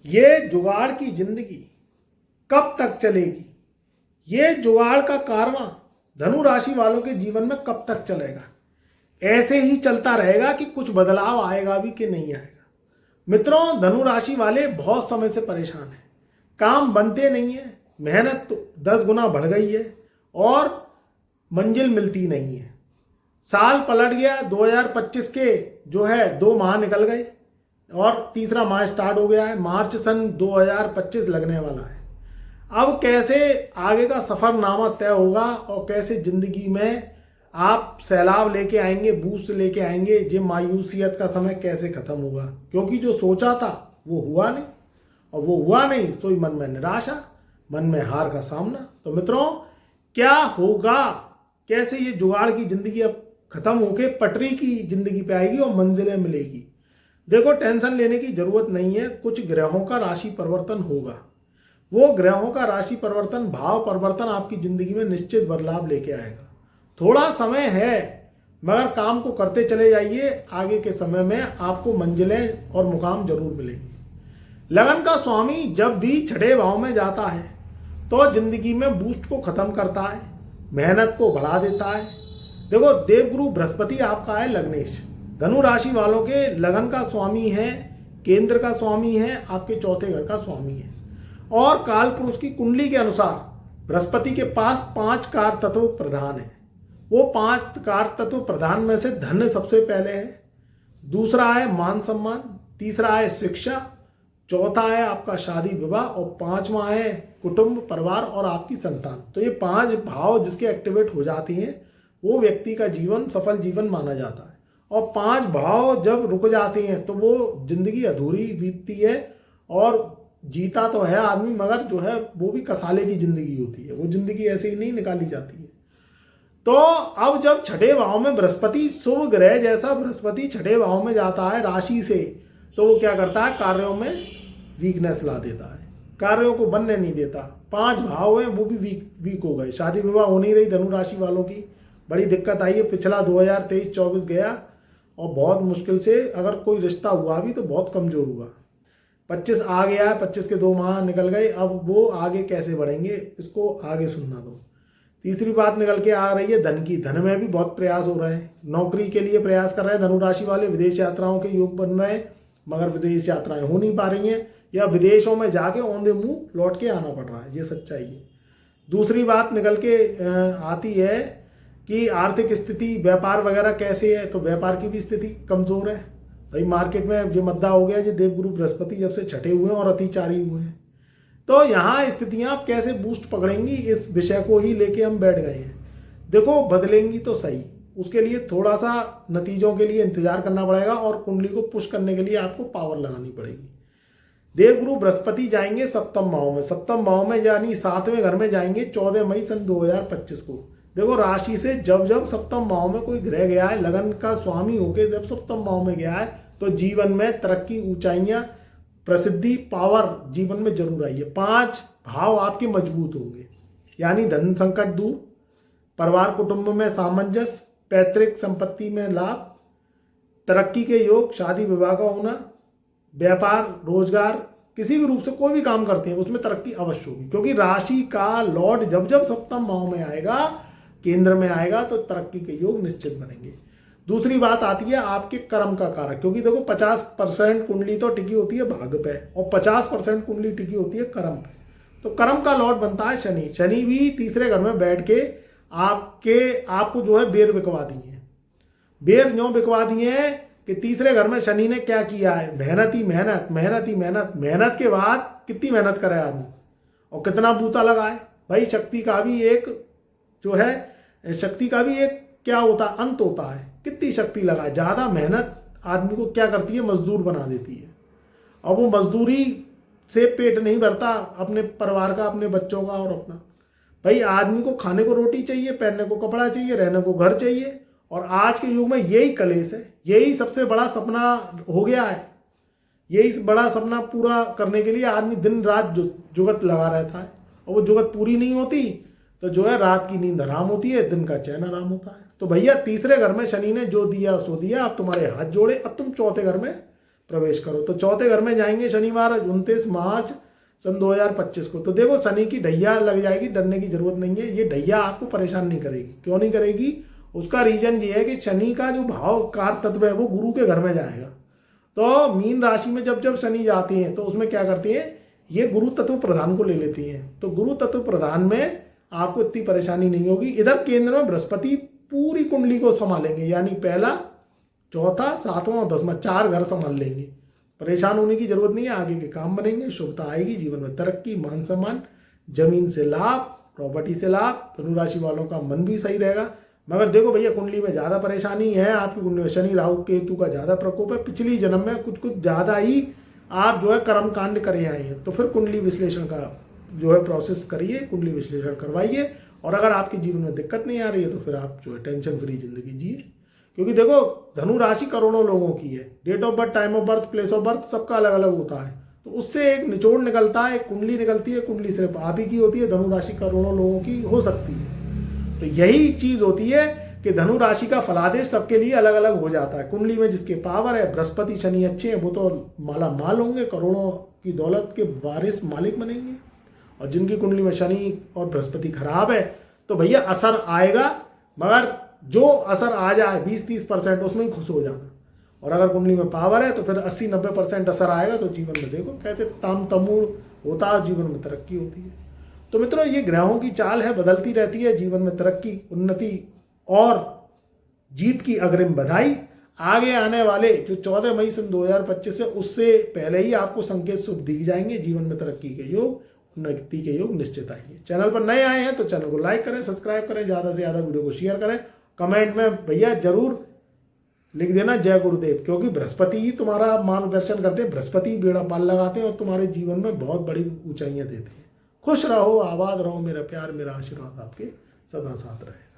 ये जुगाड़ की जिंदगी कब तक चलेगी? ये जुगाड़ का कारवां धनु राशि वालों के जीवन में कब तक चलेगा? ऐसे ही चलता रहेगा कि कुछ बदलाव आएगा भी कि नहीं आएगा? मित्रों, धनु राशि वाले बहुत समय से परेशान हैं। काम बनते नहीं है, मेहनत तो 10 गुना बढ़ गई है और मंजिल मिलती नहीं है। साल पलट गया, 2025 के 2 माह निकल गए और तीसरा माह स्टार्ट हो गया है। मार्च सन 2025 लगने वाला है। अब कैसे आगे का सफरनामा तय होगा और कैसे जिंदगी में आप सैलाब लेके आएंगे, बूस्ट लेके आएंगे, ये मायूसियत का समय कैसे खत्म होगा? क्योंकि जो सोचा था वो हुआ नहीं, और वो हुआ नहीं तो मन में निराशा, मन में हार का सामना। तो मित्रों, क्या होगा? कैसे ये जुगाड़ की जिंदगी अब खत्म होके पटरी की जिंदगी पे आएगी और मंजिलें मिलेगी? देखो, टेंशन लेने की जरूरत नहीं है। कुछ ग्रहों का राशि परिवर्तन होगा। वो ग्रहों का राशि परिवर्तन, भाव परिवर्तन आपकी जिंदगी में निश्चित बदलाव लेके आएगा। थोड़ा समय है, मगर काम को करते चले जाइए। आगे के समय में आपको मंजिलें और मुकाम जरूर मिलेंगे। लगन का स्वामी जब भी छठे भाव में जाता है तो जिंदगी में बूस्ट को खत्म करता है, मेहनत को बढ़ा देता है। देखो, देवगुरु बृहस्पति आपका है लग्नेश, धनु राशि वालों के लगन का स्वामी है, केंद्र का स्वामी है, आपके चौथे घर का स्वामी है। और काल पुरुष की कुंडली के अनुसार बृहस्पति के पास 5 कार तत्व प्रधान है। वो 5 कार तत्व प्रधान में से धन सबसे पहले है, दूसरा है मान सम्मान, तीसरा है शिक्षा, चौथा है आपका शादी विवाह और 5वां है कुटुंब परिवार और आपकी संतान। तो ये 5 भाव जिसके एक्टिवेट हो जाती हैं वो व्यक्ति का जीवन सफल जीवन माना जाता है। और 5 भाव जब रुक जाते हैं तो वो जिंदगी अधूरी बीतती है। और जीता तो है आदमी, मगर वो भी कसाले की जिंदगी होती है। वो जिंदगी ऐसे ही नहीं निकाली जाती है। तो अब जब छठे भाव में बृहस्पति, शुभ ग्रह जैसा बृहस्पति छठे भाव में जाता है राशि से, तो वो क्या करता है? कार्यों में वीकनेस ला देता है, कार्यों को बनने नहीं देता। 5 भाव हैं वो भी वीक हो गए। शादी विवाह हो नहीं रही धनु राशि वालों की, बड़ी दिक्कत आई है। पिछला 2023-24 गया और बहुत मुश्किल से, अगर कोई रिश्ता हुआ भी तो बहुत कमजोर हुआ। 25 आ गया है, 25 के 2 माह निकल गए। अब वो आगे कैसे बढ़ेंगे, इसको आगे सुनना दो। तीसरी बात निकल के आ रही है धन की। धन में भी बहुत प्रयास हो रहे हैं, नौकरी के लिए प्रयास कर रहे हैं धनु राशि वाले। विदेश यात्राओं के योग बन रहे हैं, मगर विदेश यात्राएं हो नहीं पा रही हैं, या विदेशों में जाके औंधे मुंह लौट के आना पड़ रहा है। ये सच्चाई है। दूसरी बात निकल के आती है कि आर्थिक स्थिति, व्यापार वगैरह कैसे है? तो व्यापार की भी स्थिति कमजोर है भाई। मार्केट में जो मद्दा हो गया, जो देवगुरु बृहस्पति जब से छठे हुए हैं और अतिचारी हुए हैं, तो यहाँ स्थितियां आप कैसे बूस्ट पकड़ेंगी, इस विषय को ही लेके हम बैठ गए हैं। देखो, बदलेंगी तो सही, उसके लिए थोड़ा सा नतीजों के लिए इंतजार करना पड़ेगा और कुंडली को पुश करने के लिए आपको पावर लगानी पड़ेगी। देवगुरु बृहस्पति जाएंगे सप्तम भाव में। सप्तम भाव में यानी 7वें घर में जाएंगे 14 मई सन 2025 को। देखो, राशि से जब जब सप्तम भाव में कोई ग्रह गया है, लगन का स्वामी होके जब सप्तम भाव में गया है, तो जीवन में तरक्की, ऊंचाइयां, प्रसिद्धि, पावर जीवन में जरूर आई है। 5 भाव आपके मजबूत होंगे, यानी धन संकट दूर, परिवार कुटुंब में सामंजस्य, पैतृक संपत्ति में लाभ, तरक्की के योग, शादी विवाह का होना, व्यापार रोजगार, किसी भी रूप से कोई भी काम करते हैं उसमें तरक्की अवश्य होगी। क्योंकि राशि का लॉर्ड जब जब सप्तम भाव में आएगा, केंद्र में आएगा, तो तरक्की के योग निश्चित बनेंगे। दूसरी बात आती है आपके कर्म का कारक। क्योंकि देखो, 50% कुंडली तो टिकी होती है भाग्य पे और 50% कुंडली टिकी होती है कर्म पे। तो कर्म का लॉर्ड बनता है शनि। शनि भी तीसरे घर में बैठ के आपको बेर बिकवा दी है। बेर यूं बिकवा दिए हैं कि तीसरे घर में शनि ने क्या किया है? मेहनत ही मेहनत, मेहनत ही मेहनत। मेहनत के बाद कितनी मेहनत करे आदमी और कितना बूता लगाए भाई। शक्ति का भी एक क्या होता है? अंत होता है। कितनी शक्ति लगाए, ज्यादा मेहनत आदमी को क्या करती है? मजदूर बना देती है। और वो मजदूरी से पेट नहीं भरता अपने परिवार का, अपने बच्चों का और अपना। भाई, आदमी को खाने को रोटी चाहिए, पहनने को कपड़ा चाहिए, रहने को घर चाहिए। और आज के युग में यही कलेश है, यही सबसे बड़ा सपना हो गया है। यही बड़ा सपना पूरा करने के लिए आदमी दिन रात जुगत लगा रहता है, और वो जुगत पूरी नहीं होती तो रात की नींद हराम होती है, दिन का चैन हराम होता है। तो भैया, तीसरे घर में शनि ने जो दिया सो दिया। अब तुम्हारे हाथ जोड़े, अब तुम चौथे घर में प्रवेश करो। तो चौथे घर में जाएंगे शनिवार 29 मार्च सन 2025 को। तो देखो शनि की ढैया लग जाएगी, डरने की जरूरत नहीं है। ये ढैया आपको परेशान नहीं करेगी। क्यों नहीं करेगी? उसका रीजन ये है कि शनि का जो भाव कार तत्व है वो गुरु के घर में जाएगा। तो मीन राशि में जब जब शनि जाती हैं तो उसमें क्या करती है, ये गुरु तत्व प्रधान को ले लेती हैं। तो गुरु तत्व प्रधान में आपको इतनी परेशानी नहीं होगी। इधर केंद्र में बृहस्पति पूरी कुंडली को संभालेंगे, यानी पहला, चौथा, सातवां और 10वां 4 घर संभाल लेंगे। परेशान होने की जरूरत नहीं है। आगे के काम बनेंगे, शुभता आएगी, जीवन में तरक्की, मान सम्मान, जमीन से लाभ, प्रॉपर्टी से लाभ। धनु राशि वालों का मन भी सही रहेगा। मगर देखो भैया, कुंडली में ज़्यादा परेशानी है। आपकी कुंडली में शनि राहु केतु का ज़्यादा प्रकोप है। पिछली जन्म में कुछ ज़्यादा ही आप जो है कर्म कांड करे आए हैं। तो फिर कुंडली विश्लेषण का जो है प्रोसेस करिए, कुंडली विश्लेषण करवाइए। और अगर आपके जीवन में दिक्कत नहीं आ रही है तो फिर आप जो है टेंशन फ्री जिंदगी जिए। क्योंकि देखो, धनु राशि करोड़ों लोगों की है। Date of birth, time of birth, place of birth सबका अलग अलग होता है। तो उससे एक निचोड़ निकलता है, एक कुंडली निकलती है। कुंडली सिर्फ आप ही की होती है, धनु राशि करोड़ों लोगों की हो सकती है। तो यही चीज होती है कि धनु राशि का फलादेश सबके लिए अलग अलग हो जाता है। कुंडली में जिसके पावर है, बृहस्पति शनि अच्छे हैं, वो तो माला माल होंगे, करोड़ों की दौलत के वारिस मालिक बनेंगे। और जिनकी कुंडली में शनि और बृहस्पति खराब है तो भैया असर आएगा, मगर जो असर आ जाए 20-30% उसमें ही खुश हो जाना। और अगर कुंडली में पावर है तो फिर 80-90% असर आएगा। तो जीवन में देखो कैसे ताम तमूल होता है, जीवन में तरक्की होती है। तो मित्रों, ये ग्रहों की चाल है, बदलती रहती है। जीवन में तरक्की, उन्नति और जीत की अग्रिम बधाई। आगे आने वाले जो 14 मई सन 2025 है, उससे पहले ही आपको संकेत शुभ दिख जाएंगे। जीवन में तरक्की के योग, उन्नति के योग निश्चित आएंगे। चैनल पर नए आए हैं तो चैनल को लाइक करें, सब्सक्राइब करें, ज़्यादा से ज़्यादा वीडियो को शेयर करें। कमेंट में भैया जरूर लिख देना जय गुरुदेव, क्योंकि बृहस्पति ही तुम्हारा मार्गदर्शन करते हैं। बृहस्पति बेड़ा पाल लगाते हैं और तुम्हारे जीवन में बहुत बड़ी ऊंचाइयां देते हैं। खुश रहो, आबाद रहो। मेरा प्यार, मेरा आशीर्वाद आपके सदा साथ रहे।